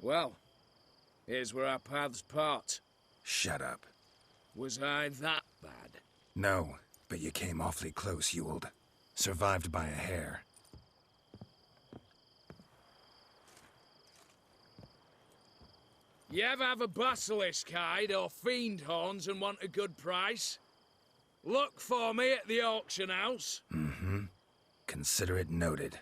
Well, here's where our paths part. Shut up. Was I that bad? No, but you came awfully close, Ewald. Survived by a hair. You ever have a basilisk hide or fiend horns and want a good price? Look for me at the auction house. Mm-hmm. Consider it noted.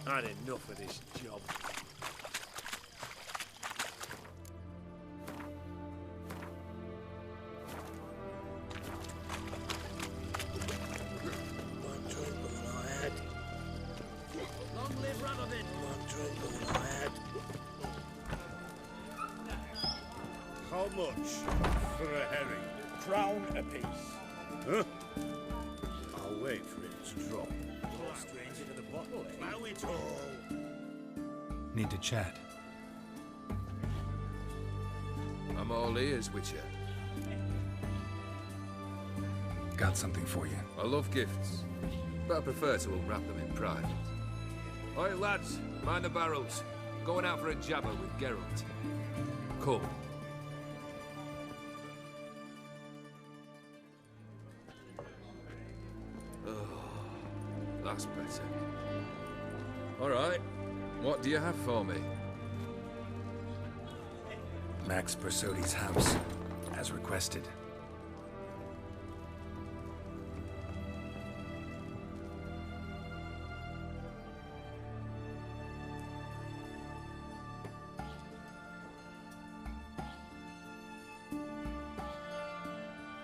I had enough of this job. One drink all I had. Long live Radovid. One drink all I had. How much for a herring? Crown apiece. Huh? I'll wait for it to drop. Stranger to the bottle, eh? Blow it all! Need to chat. I'm all ears, Witcher. Got something for you. I love gifts, but I prefer to unwrap them in private. Oi, lads, mind the barrels. Going out for a jabber with Geralt. Come. That's better. All right. What do you have for me? Max Bersodi's house, as requested.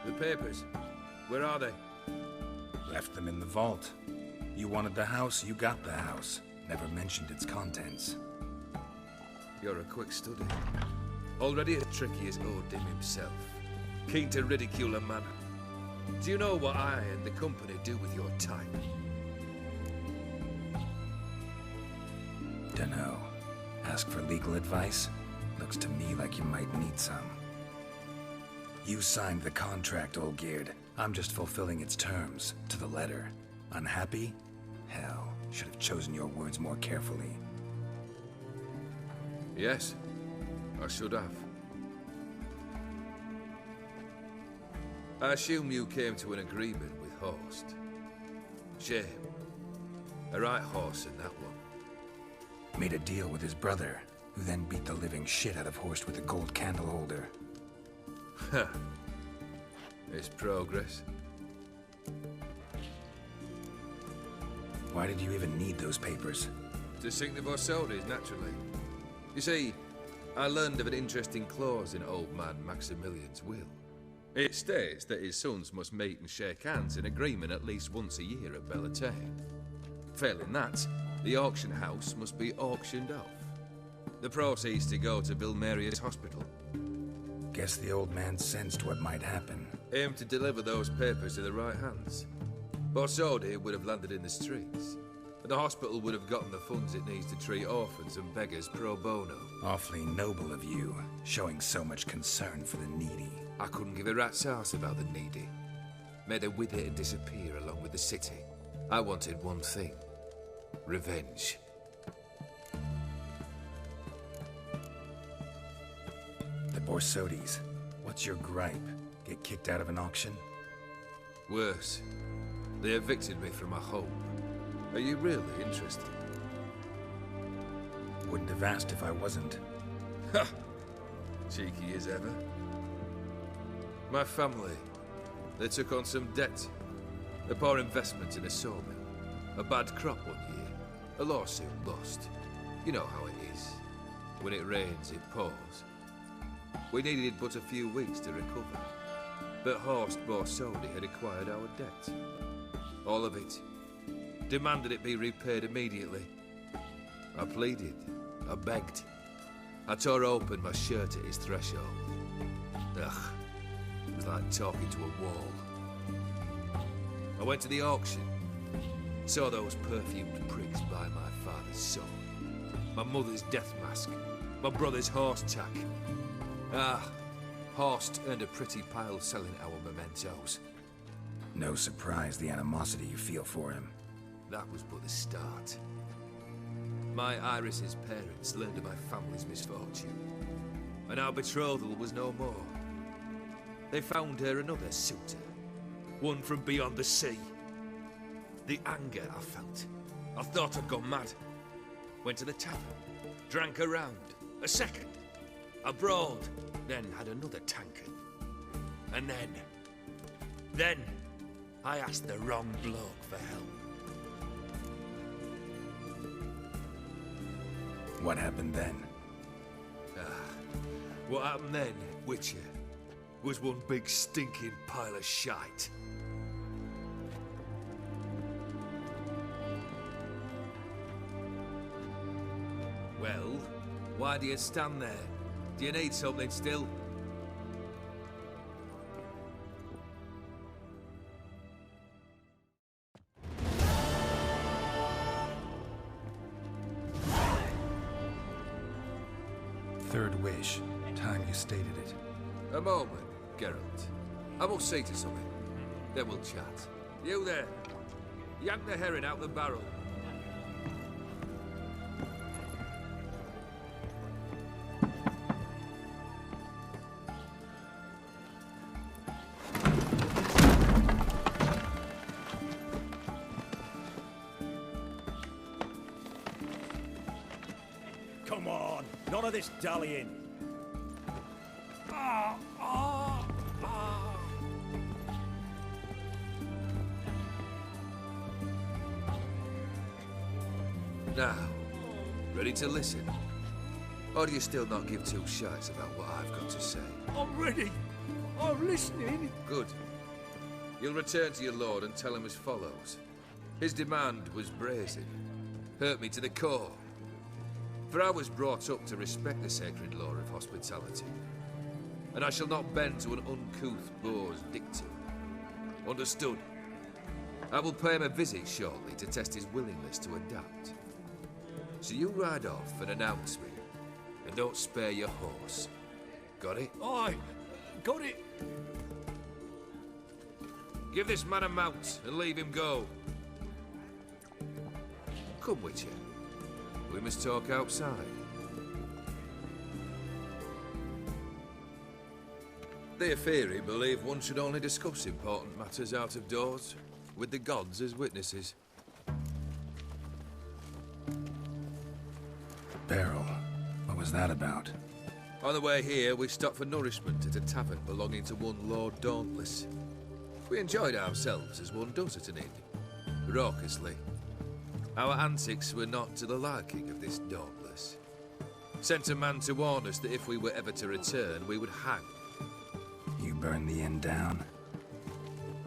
The papers. Where are they? Left them in the vault. You wanted the house, you got the house. Never mentioned its contents. You're a quick study. Already as tricky as Odin himself. Keen to ridicule a man. Do you know what I and the company do with your time? Dunno. Ask for legal advice? Looks to me like you might need some. You signed the contract, Olgierd. I'm just fulfilling its terms, to the letter. Unhappy? Hell, should have chosen your words more carefully. Yes, I should have. I assume you came to an agreement with Horst. Shame. A right horse in that one. Made a deal with his brother, who then beat the living shit out of Horst with a gold candle holder. Ha. It's progress. Why did you even need those papers? To sink the Borsodis, naturally. You see, I learned of an interesting clause in old man Maximilian's will. It states that his sons must meet and shake hands in agreement at least once a year at Bellatane. Failing that, the auction house must be auctioned off. The proceeds to go to Vilmeria's hospital. Guess the old man sensed what might happen. Aim to deliver those papers in the right hands. Borsodi would have landed in the streets, and the hospital would have gotten the funds it needs to treat orphans and beggars pro bono. Awfully noble of you, showing so much concern for the needy. I couldn't give a rat's ass about the needy. Made her with it and disappear along with the city. I wanted one thing. Revenge. The Borsodis. What's your gripe? Get kicked out of an auction? Worse. They evicted me from my home. Are you really interested? Wouldn't have asked if I wasn't. Ha! Cheeky as ever. My family, they took on some debt. A poor investment in a sawmill. A bad crop one year. A lawsuit lost. You know how it is. When it rains, it pours. We needed but a few weeks to recover. But Horst Borsodi had acquired our debt. All of it. Demanded it be repaid immediately. I pleaded. I begged. I tore open my shirt at his threshold. Ugh. It was like talking to a wall. I went to the auction. Saw those perfumed prigs buy my father's soul. My mother's death mask. My brother's horse tack. Ah, Horst earned a pretty pile selling our mementos. No surprise the animosity you feel for him. That was but the start. My Iris's parents learned of my family's misfortune, and our betrothal was no more. They found her another suitor, one from beyond the sea. The anger I felt, I thought I'd gone mad. Went to the tavern, drank a round, a second, a broad, then had another tankard. And then I asked the wrong bloke for help. What happened then? What happened then, Witcher, was one big stinking pile of shite. Well, why do you stand there? Do you need something still? Third wish. Time you stated it. A moment, Geralt. I must say to something. Then we'll chat. You there. Yank the herring out the barrel. Come on, none of this dallying. Now, ready to listen? Or do you still not give two shites about what I've got to say? I'm ready. I'm listening. Good. You'll return to your lord and tell him as follows. His demand was brazen. Hurt me to the core. For I was brought up to respect the sacred law of hospitality. And I shall not bend to an uncouth boor's dictum. Understood? I will pay him a visit shortly to test his willingness to adapt. So you ride off and announce me. And don't spare your horse. Got it? Aye, got it. Give this man a mount and leave him go. Come, Witcher. We must talk outside. The Aetheri believe one should only discuss important matters out of doors, with the gods as witnesses. Beryl. What was that about? On the way here, we stopped for nourishment at a tavern belonging to one Lord Dauntless. We enjoyed ourselves as one does at an inn, raucously. Our antics were not to the liking of this Dauntless. Sent a man to warn us that if we were ever to return, we would hang. You burned the inn down?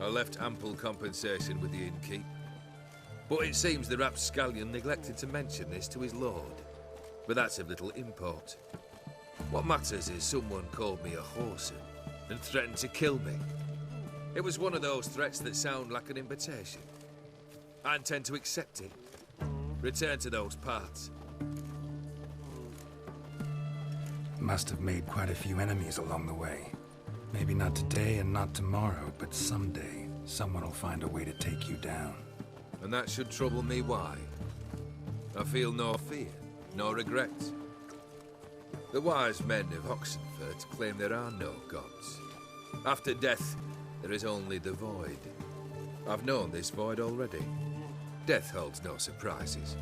I left ample compensation with the innkeep. But it seems the rapscallion neglected to mention this to his lord. But that's of little import. What matters is someone called me a whoreson and threatened to kill me. It was one of those threats that sound like an invitation. I intend to accept it. Return to those parts. Must have made quite a few enemies along the way. Maybe not today and not tomorrow, but someday, someone will find a way to take you down. And that should trouble me why? I feel no fear, no regret. The wise men of Oxenfurt claim there are no gods. After death, there is only the void. I've known this void already. Death holds no surprises.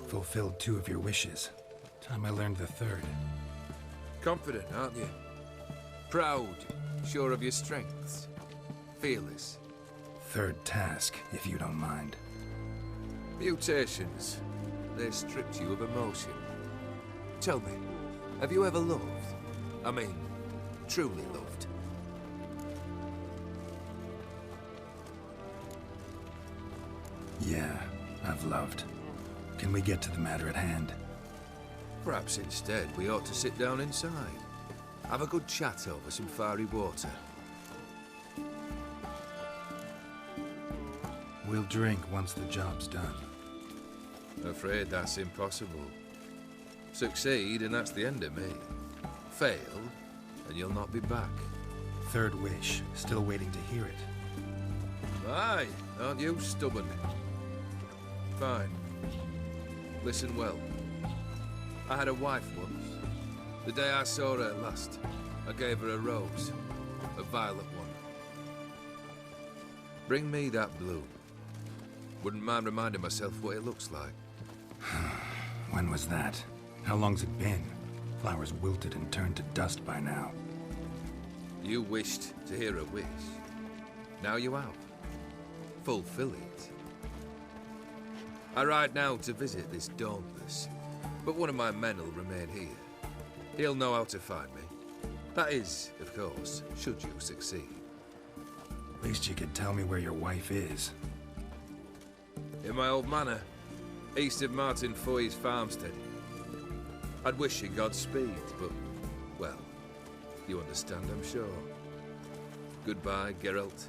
Fulfilled 2 of your wishes. Time I learned the 3rd. Confident, aren't you? Proud, sure of your strengths. Fearless. 3rd task, if you don't mind. Mutations. They stripped you of emotion. Tell me, have you ever loved? I mean, truly loved? Yeah, I've loved. Can we get to the matter at hand? Perhaps instead we ought to sit down inside. Have a good chat over some fiery water. We'll drink once the job's done. Afraid that's impossible. Succeed, and that's the end of me. Fail, and you'll not be back. Third wish. Still waiting to hear it. Aye, aren't you stubborn? Fine. Listen well. I had a wife once. The day I saw her last, I gave her a rose. A violet one. Bring me that bloom. Wouldn't mind reminding myself what it looks like. When was that? How long's it been? Flowers wilted and turned to dust by now. You wished to hear a wish. Now you have. Fulfill it. I ride now to visit this Dauntless, but one of my men will remain here. He'll know how to find me. That is, of course, should you succeed. At least you could tell me where your wife is. In my old manor, east of Martin Foy's farmstead. I'd wish you Godspeed, but, well, you understand, I'm sure. Goodbye, Geralt.